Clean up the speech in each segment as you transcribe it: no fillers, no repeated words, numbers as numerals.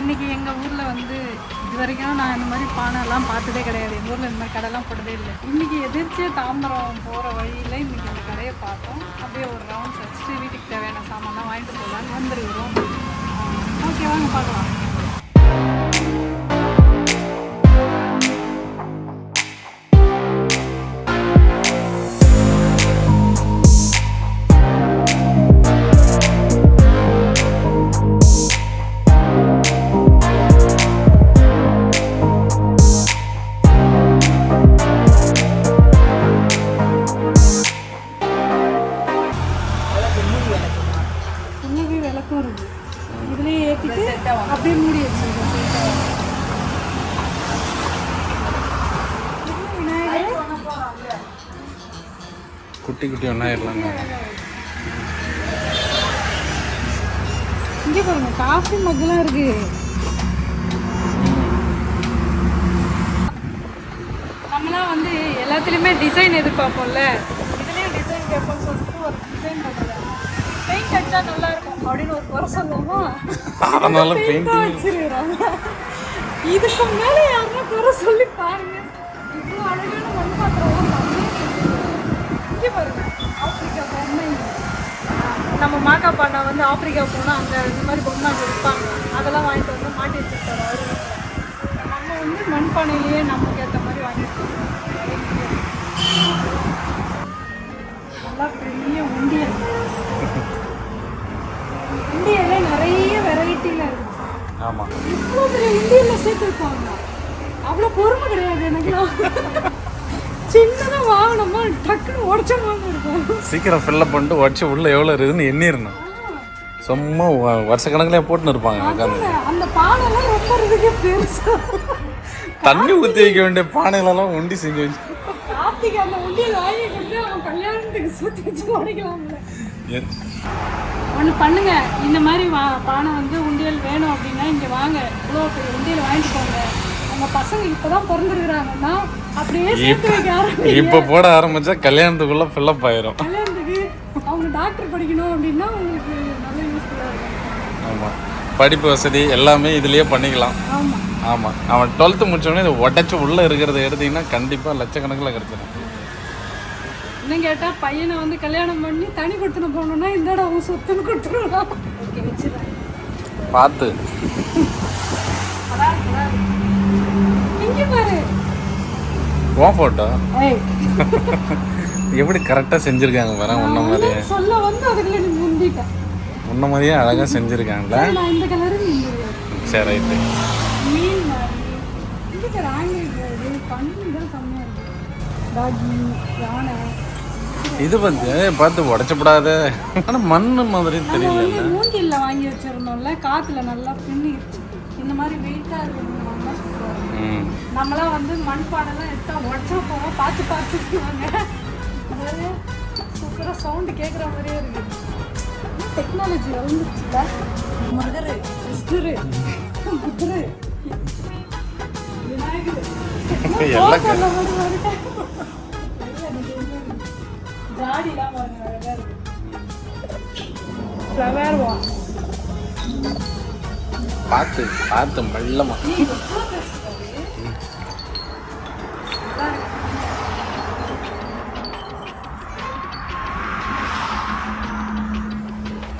இன்றைக்கி எங்கள் ஊரில் வந்து இது வரைக்கும் நான் இந்த மாதிரி பானைலாம் பார்த்ததே கிடையாது. எங்கள் ஊரில் இந்த மாதிரி கடைலாம் போட்டதே இல்லை. இன்றைக்கி எதிர்த்து தாம்பரம் போகிற வழியில் இன்றைக்கி இந்த கடையை பார்த்தோம். அப்படியே ஒரு ரவுண்ட்ஸ் வச்சுட்டு வீட்டுக்கு தேவையான சாமான்லாம் வாங்கிட்டு போகலான்னு வந்துருக்கிறோம். ஓகே, வாங்க பார்க்கலாம். இதுலேயே ஏற்றிட்டு அப்படியே மூடி வச்சுருக்கோம். குட்டி குட்டி ஒன்றாயிரலாம். இங்கே பாருங்க, காஃபி மக்குலாம் இருக்கு. நம்மளாம் வந்து எல்லாத்துலேயுமே டிசைன் எதிர்பார்ப்போம்ல, இதுலேயும் டிசைன் கேட்போம்னு சொல்லிட்டு ஒரு டிசைன் பண்ணுறேன். பெயிண்ட் அடிச்சா நல்லா இருக்கும் அப்படின்னு ஒரு குறை சொல்லுவோமா, அதனால பெயிண்ட் வச்சிருக்கிறாங்க. இதுக்கு மேலே யாருன்னா குறை சொல்லி பாருங்க. இவ்வளோ அழகான மண் பாத்திரம் இங்கே பாருங்க. ஆப்பிரிக்கா பொம்மை, நம்ம மாக்கா பாண்டா வந்து ஆப்பிரிக்கா போனால் அங்கே இந்த மாதிரி பொம்மை விற்பாங்க. அதெல்லாம் வாங்கிட்டு வந்து மாட்டி வச்சுருக்காரு அவரு. நம்ம வந்து மண்பானையிலேயே நமக்கு ஏற்ற மாதிரி வாங்கிட்டு நல்லா பெரிய உண்டியல். உண்டியல்ல நிறைய வெரைட்டியில் இருக்குது. ஆமாம், இவ்வளோ பெரிய உண்டியலில் சேர்த்துருப்பாங்க. அவ்வளோ பொறுமை கிடையாது எனக்குலாம். சின்னதாக வாங்கினோமா டக்குன்னு உடச்சோமான்னு இருக்கும். சீக்கிரம் ஃபில்லப் பண்ணிட்டு உடச்சி உள்ளே எவ்வளோ இருக்குதுன்னு எண்ணிடணும். சும்மா வருஷ கணக்கிலே போட்டுன்னு இருப்பாங்க. அந்த பானைலாம் ரொம்ப இதுக்கே பெருசா தண்ணி ஊற்றி வைக்க வேண்டிய பானைகளெல்லாம் உண்டி செஞ்சு வச்சு கார்த்திக் அந்த உண்டியல் வாங்கி கொண்டு அவன் கல்யாணத்துக்கு சுற்றி வச்சு உடைக்கலாம்ல. ஒன்று பண்ணுங்க, இந்த மாதிரி பானை வந்து உண்டியல் வேணும் அப்படின்னா இங்கே வாங்க, இவ்வளோ பெரிய உண்டியல் வாங்கிட்டு போங்க. உங்கள் பசங்க இப்போ தான் பிறந்துருக்குறாங்கன்னா அப்படியே சேர்த்து வைக்க ஆரம்பிங்க. இப்போ போட ஆரம்பித்தா கல்யாணத்துக்குள்ளே ஃபில்லப் ஆயிரும். கல்யாணத்துக்கு அவங்க டாக்டர் படிக்கணும் அப்படின்னா உங்களுக்கு நல்ல யூஸ்ஃபுல்லாக இருக்கும். ஆமாம், படிப்பு வசதி எல்லாமே இதுலேயே பண்ணிக்கலாம். ஆமாம் ஆமாம், அவன் 12th முடிச்சோடனே இதை உடச்சி உள்ளே இருக்கிறத எடுத்திங்கன்னா கண்டிப்பாக லட்சக்கணக்கில் கிடச்சிடும். இன்னும் கேட்டால் பையனை வந்து கல்யாணம் பண்ணி தனி கொடுத்துன்னு போகணுன்னா இந்த இடம் அவங்க சொத்துன்னு கொடுத்துருவான். ஓகே, வச்சுருவேன். பார்த்து இங்கே பாரு உன் ஃபோட்டோ எப்படி கரெக்டாக செஞ்சுருக்காங்க பாரு. உன்ன மாதிரியே சொல்ல வந்து அதுக்குள்ள நீ முந்திட்டேன். உன்ன மாதிரியே அழகாக செஞ்சுருக்காங்களா? நான் இந்த கலரு சரி, ரைட்டு. மீன் மாதிரி இதுக்கு ராங்கி பண்ணி தான் கம்மியாக இருக்குது. டாகி, யானை இது வந்து பார்த்து உடச்சப்படாத. ஆனால் மண் மாதிரி தெரியல. மூங்கில்ல வாங்கி வச்சிருந்தோம்ல, காற்றுல நல்லா பின்னிடுச்சு. இந்த மாதிரி வெயிட்டாக இருக்கணும். நம்மளாம் வந்து மண்பானைலாம் எடுத்தா உடச்சா போவோம். பார்த்து பார்த்துக்குவாங்க. அதாவது சூப்பராக சவுண்டு கேட்குற மாதிரியே இருக்குது. டெக்னாலஜி வளர்ந்துச்சுல. முருகர், கிருஷ்ணர், புத்தர், விநாயகர் ஜாடிலாம் பாருங்க, அழகாக இருக்கு. ஃப்ளவர் வாஷ் பார்த்து பார்த்து மெல்லமா.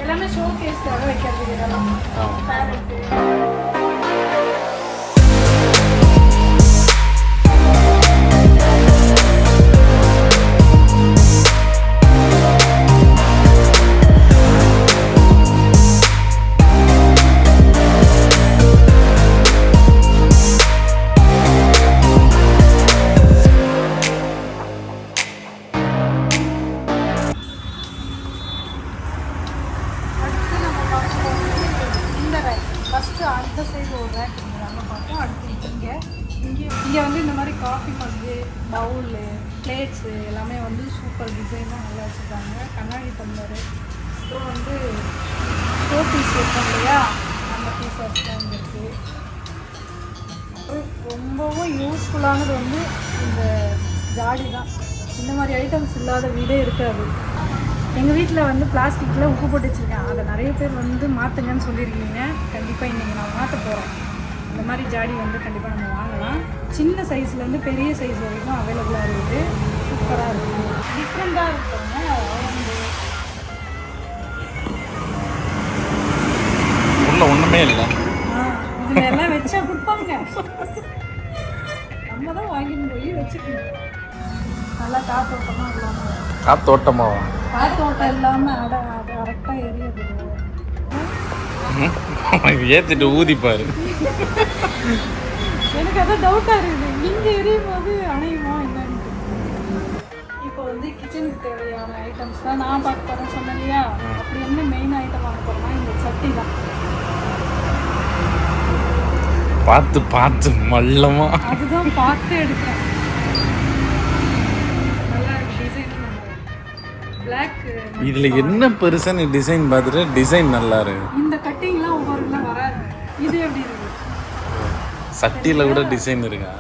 எல்லாமே ஷோ கேஸ்க்காக வைக்கிறது. இதெல்லாம் பேரட்டு. ஃபஸ்ட்டு அந்த சைடு ஒரு ரேக் இருந்ததாங்க பார்த்தோம். அடுத்து இங்கே வந்து இந்த மாதிரி காஃபி மக்கு, பவுலு, பிளேட்ஸு எல்லாமே வந்து சூப்பர் டிசைனாக நல்லா வச்சுருக்காங்க. கண்ணாடி டம்ளரு, அப்புறம் வந்து ஷோ பீஸ் இருக்கும் இல்லையா, அந்த பீஸ் வச்சுருக்காங்க இருக்குது. அப்புறம் ரொம்பவும் யூஸ்ஃபுல்லானது வந்து இந்த ஜாடி தான். இந்த மாதிரி ஐட்டம்ஸ் இல்லாத வீடே இருக்காது. எங்கள் வீட்டில் வந்து பிளாஸ்டிக்கில் உப்பு போட்டு வச்சுருக்கேன். அதை நிறைய பேர் வந்து மாற்றுங்கன்னு சொல்லியிருக்கீங்க. கண்டிப்பாக இன்றைக்கி நான் மாற்ற போகிறேன். இந்த மாதிரி ஜாடி வந்து கண்டிப்பாக நம்ம வாங்கலாம். சின்ன சைஸ்லேருந்து பெரிய சைஸ் வரைக்கும் அவைலபிளாக இருக்குது. சூப்பராக இருக்கும், டிஃப்ரெண்ட்டாக இருக்குங்க. உள்ள ஒன்றுமே இல்லை. இதில் எல்லாம் வச்சா கொடுப்பாங்க. நம்ம தான் வாங்கிட்டு போய் வச்சுக்கணும். நல்லா காத்தோட்டமாக இல்லாமல் காத்தோட்டமாவா? காத்தோட்டம் இல்லாமல் அது கரெக்டாக எரியுது. ஏற்றிட்டு ஊதிப்பாரு. எனக்கு அதான் டவுட்டாக இருக்குது. நீங்கள் எரியும் போது அணையுமா என்னன்னு. இப்போ வந்து கிச்சனுக்கு தேவையான ஐட்டம்ஸ் தான் நான் பார்க்க போகிறேன் சொன்னேன் இல்லையா. அப்படி என்ன மெயின் ஐட்டம் வாங்க போகிறேன்னா இந்த சட்டி தான். பார்த்து பார்த்து மல்லமா அதுதான் பார்த்து எடுக்கிறேன். நல்லா இருக்கு டிசைன். பிளாக் இதுல என்ன பெருசான டிசைன் பார்த்துட்டு டிசைன் நல்லா இருக்கு. இந்த கட்டிங்லாம் ஒவ்வொரு இதெல்லாம் வராது. இது எப்படி இருக்கு? சட்டியில கூட டிசைன் இருக்கா?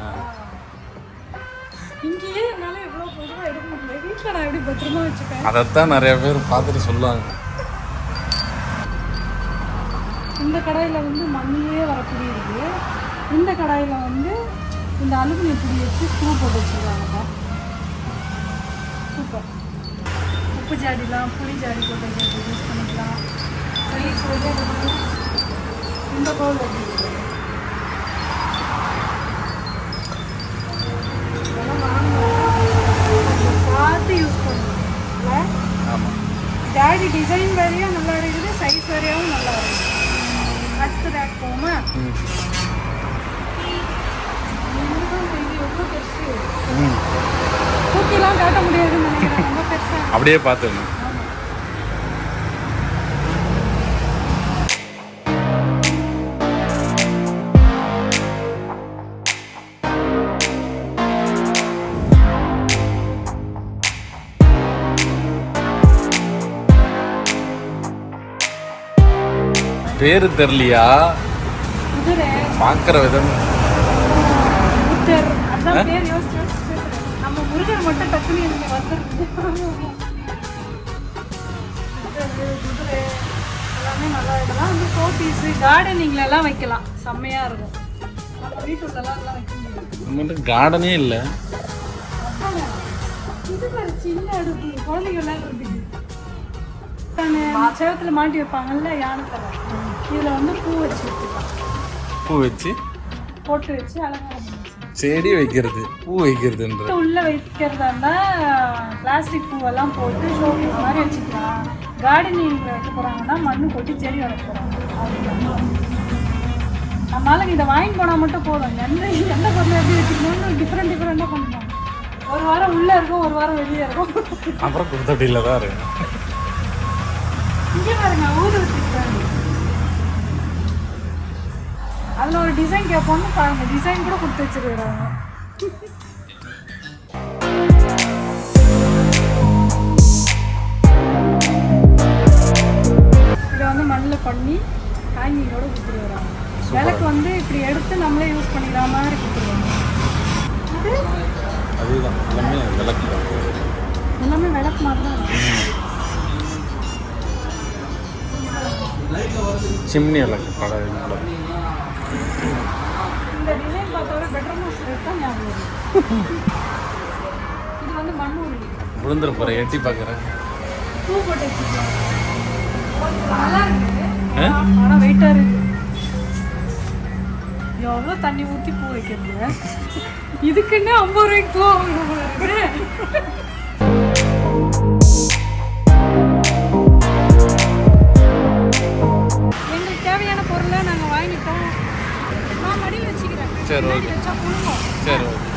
இங்கேயே என்னால எவ்வளவு பொதுவாக எடுக்க முடியல. வீட்டில் நான் எப்படி பத்திரமா வச்சுப்பேன். அதைத்தான் நிறைய பேர் பார்த்துட்டு சொல்லுவாங்க. இந்த கடாயில் வந்து மண்ணிலே வரக்கூடிய இருக்கு. இந்த கடாயில் வந்து இந்த அலுமினிய புடி வச்சு ஸ்க்ரூ போட்டு வச்சுருக்காங்க. சூப்பர். உப்பு ஜாடிலாம் புளி ஜாடி போட்டு யூஸ் பண்ணிக்கலாம். சைஸ் வந்து இந்த பவுல் எப்படி இருக்கு? இதெல்லாம் வாங்கலாம், பார்த்து யூஸ் பண்ணலாம். ஆமாம், ஜாடி டிசைன் வேறையும் நல்லா இருக்குது, சைஸ் வேறையாகவும் நல்லா இருக்குது. அடுத்து ரேக் போகுமா? இது எவ்வளோ பெருசு. தூக்கிலாம் காட்ட முடியாதுன்னு நினைக்கிறேன். ரொம்ப பெருசாக அப்படியே பார்த்துங்க. பேரு தெரியலையா? பார்க்குற விதம் அதான் பேர் யோசிச்சு நம்ம முருகர் மட்டும் டக்குனு எனக்கு வந்துருக்கு. குதிரை எல்லாமே நல்லா. இதெல்லாம் வந்து ஷோபீஸு கார்டனிங்ல எல்லாம் வைக்கலாம், செம்மையாக இருக்கும். நம்ம வீட்டுலலாம் எல்லாம் வைக்க முடியும். நம்மகிட்ட கார்டனே இல்லை. இது ஒரு சின்ன அடுப்பு குழந்தைங்க விளையாடுறதுக்கு. சேவத்தில் மாட்டி வைப்பாங்கல்ல யானைத்தலை. இதில் வந்து பூ வச்சு வச்சுக்கலாம். பூ வச்சு போட்டு வச்சு அலங்காரம் பண்ணி செடி வைக்கிறது, பூ வைக்கிறதுன்ற உள்ள வைக்கிறதா இருந்தால் பிளாஸ்டிக் பூவெல்லாம் போட்டு ஷோபீஸ் மாதிரி வச்சுக்கலாம். கார்டனிங் வைக்க போகிறாங்கன்னா மண்ணு கொட்டி செடி வளர்க்க போகிறாங்க. நம்மளால இதை வாங்கிட்டு போனால் மட்டும் போதும். எந்த பொருளை எப்படி வச்சுக்கணும்னு டிஃப்ரெண்டாக பண்ணுவாங்க. ஒரு வாரம் உள்ளே இருக்கும், ஒரு வாரம் வெளியே இருக்கும். அப்புறம் குடுத்தட்டியில் தான் இருக்கு. இங்கே பாருங்க, ஊதுவத்தி. அதில் ஒரு டிசைன் கேட்போம்னு பாருங்க, டிசைன் கூட கொடுத்து வச்சுருக்காங்க. இதை வந்து மண்ணில் பண்ணி ஹேங்கிங்கோட கொடுத்துருவாங்க. விளக்கு வந்து இப்படி எடுத்து நம்மளே யூஸ் பண்ணிக்கிற மாதிரி கொடுத்துருவாங்க. அதுதான் எல்லாமே விளக்கு, எல்லாமே விளக்கு மாதிரி தான் இருக்கும். சிம்னி விளக்கு கடை. இந்த டிசைன் பார்த்தோட பெட்ரூம் தான் ஞாபகம் வரும். இது வந்து மண்ணூர் விழுந்துட போகிறேன், எட்டி பார்க்குறேன். பூ போட்டு வச்சுக்கலாம், நல்லா இருக்கு. ஆனால் வெயிட்டாக இருக்கு. எவ்வளோ தண்ணி ஊற்றி பூ வைக்கிறது. இதுக்குன்னு 50 ரூபாய்க்கு பூ வாங்கணும். எங்களுக்கு தேவையான பொருளை நாங்கள் வாங்கிட்டோம். நான் மடியில் வச்சுக்கிறேன். சரி, ஓகே. வச்சா புழுங்கும். சரி, ஓகே.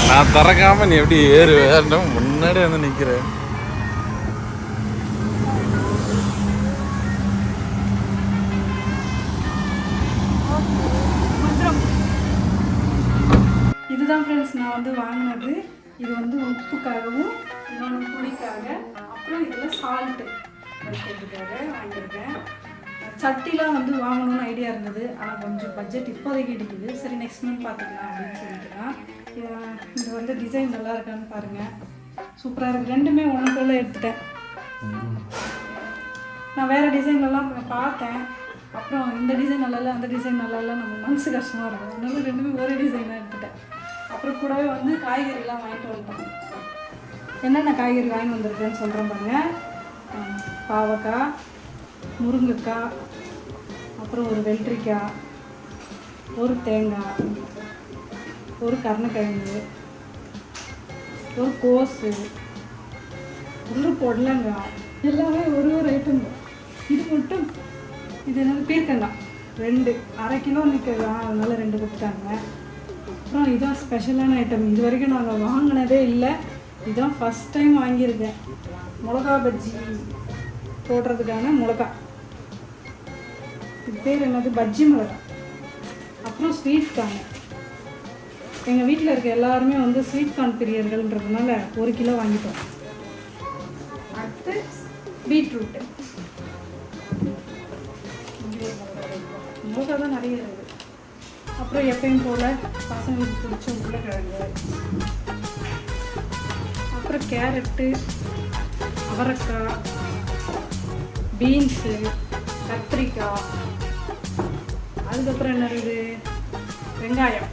நான் திறக்காம நீ எப்படி ஏறுவேன்? முன்னாடி வந்து நிற்கிறேன். இதுதான் ஃப்ரெண்ட்ஸ் நான் வந்து வாங்கினது. இது வந்து உப்புக்காகவும் இன்னொன்று புளிக்காக, அப்புறம் இதில் சால்ட்டு வைக்கிறதுக்காக வாங்கியிருக்கேன். சட்டிலாம் வந்து வாங்கணும்னு ஐடியா இருந்தது, ஆனால் கொஞ்சம் பட்ஜெட் இப்போதைக்கு இருக்குது. சரி நெக்ஸ்ட் மந்த் பார்த்துக்கலாம் அப்படின்னு சொல்லிட்டுலாம். இது வந்து டிசைன் நல்லா இருக்கான்னு பாருங்கள். சூப்பராக இருக்குது. ரெண்டுமே ஒன்று போல் எடுத்துட்டேன். நான் வேறு டிசைன்லலாம் பார்த்தேன். அப்புறம் இந்த டிசைன் நல்லா இல்லை, அந்த டிசைன் நல்லா இல்லை, நம்ம மனசு கஷ்டமாக இருக்கும். அதனால ரெண்டுமே ஒரே டிசைனாக எடுத்துட்டேன். அப்புறம் கூடவே வந்து காய்கறிலாம் வாங்கிட்டு வந்துட்டேன். என்னென்ன காய்கறி வாங்கி வந்திருக்கேன்னு சொல்கிறேன் பாருங்க. பாவக்காய், முருங்கைக்காய், அப்புறம் ஒரு வெள்ளரிக்காய், ஒரு தேங்காய், ஒரு கருணக்கிழங்கு, ஒரு கோஸு, ஒரு பொடலங்காய், எல்லாமே ஒரு ஒரு ஐட்டம். இது மட்டும் இது என்னது பீர்க்கங்காய் 2 1/2 கிலோ நிற்கிறதா, அதனால 2 கொடுத்துட்டாங்க. அப்புறம் இதுதான் ஸ்பெஷலான ஐட்டம். இது வரைக்கும் நாங்கள் வாங்கினதே இல்லை. இதுதான் ஃபஸ்ட் டைம் வாங்கியிருக்கேன். மிளகா பஜ்ஜி போடுறதுக்கான மிளகா. இது பேர் என்னது, பஜ்ஜி மிளகா. அப்புறம் ஸ்வீட் கார்ன். எங்கள் வீட்டில் இருக்க எல்லாருமே வந்து ஸ்வீட் கார்ன் பிரியர்கள்ன்றதுனால 1 கிலோ வாங்கிட்டோம். அடுத்து பீட்ரூட்டு. மிளகா தான் நிறைய இருக்குது. அப்புறம் எப்பயும் போல் பசங்களுக்கு பிடிச்ச உருளைக்கிழங்கு, அப்புறம் கேரட்டு, அவரைக்காய், பீன்ஸு, கத்திரிக்காய், அதுக்கப்புறம் என்ன இருக்குது, வெங்காயம்.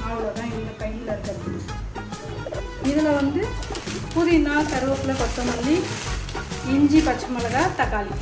அவ்வளோதான் இந்த கையில் இருக்கிறது. இதில் வந்து புதினா, கருவேப்பிலை, கொத்தமல்லி, இஞ்சி, பச்சை மிளகாய், தக்காளி.